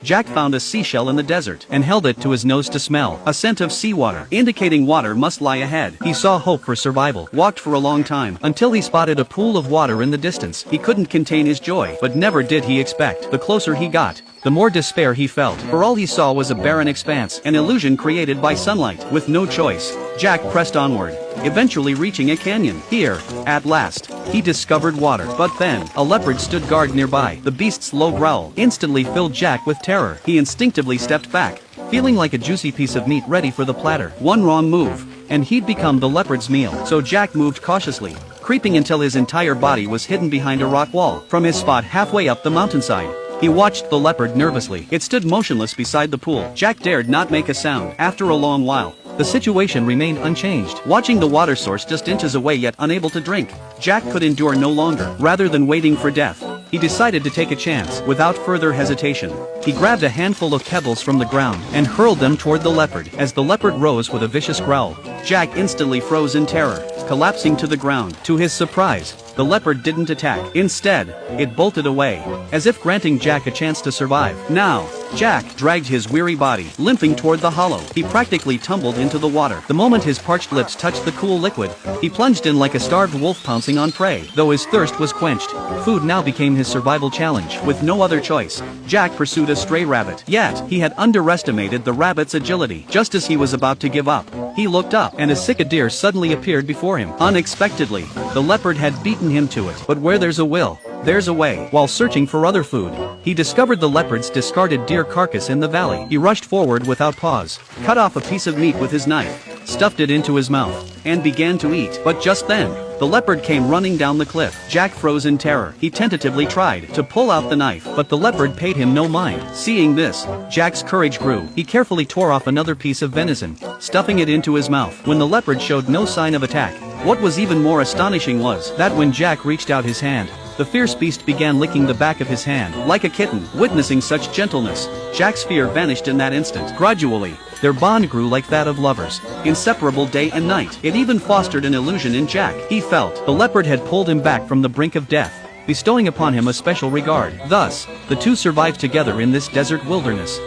Jack found a seashell in the desert and held it to his nose to smell. A scent of seawater, indicating water must lie ahead. He saw hope for survival, walked for a long time, until he spotted a pool of water in the distance. He couldn't contain his joy, but never did he expect. The closer he got, the more despair he felt, for all he saw was a barren expanse, an illusion created by sunlight. With no choice, Jack pressed onward, eventually reaching a canyon. Here, at last, he discovered water. But then, a leopard stood guard nearby. The beast's low growl instantly filled Jack with terror. He instinctively stepped back, feeling like a juicy piece of meat ready for the platter. One wrong move, and he'd become the leopard's meal. So Jack moved cautiously, creeping until his entire body was hidden behind a rock wall. From his spot halfway up the mountainside, he watched the leopard nervously. It stood motionless beside the pool. Jack dared not make a sound. After a long while, the situation remained unchanged. Watching the water source just inches away yet unable to drink, Jack could endure no longer. Rather than waiting for death, he decided to take a chance. Without further hesitation, he grabbed a handful of pebbles from the ground and hurled them toward the leopard. As the leopard rose with a vicious growl, Jack instantly froze in terror, collapsing to the ground. To his surprise, the leopard didn't attack. Instead, it bolted away, as if granting Jack a chance to survive. Now, Jack dragged his weary body, limping toward the hollow. He practically tumbled into the water. The moment his parched lips touched the cool liquid, he plunged in like a starved wolf pouncing on prey. Though his thirst was quenched, food now became his survival challenge. With no other choice, Jack pursued a stray rabbit. Yet, he had underestimated the rabbit's agility. Just as he was about to give up, he looked up, and a cicadere suddenly appeared before him. Unexpectedly, the leopard had beaten him to it. But where there's a will, there's a way. While searching for other food, he discovered the leopard's discarded deer carcass in the valley. He rushed forward without pause, cut off a piece of meat with his knife, stuffed it into his mouth, and began to eat. But just then, the leopard came running down the cliff. Jack froze in terror. He tentatively tried to pull out the knife, but the leopard paid him no mind. Seeing this, Jack's courage grew. He carefully tore off another piece of venison, stuffing it into his mouth. When the leopard showed no sign of attack, what was even more astonishing was that when Jack reached out his hand, the fierce beast began licking the back of his hand, like a kitten. Witnessing such gentleness, Jack's fear vanished in that instant. Gradually, their bond grew like that of lovers, inseparable day and night. It even fostered an illusion in Jack. He felt the leopard had pulled him back from the brink of death, bestowing upon him a special regard. Thus, the two survived together in this desert wilderness,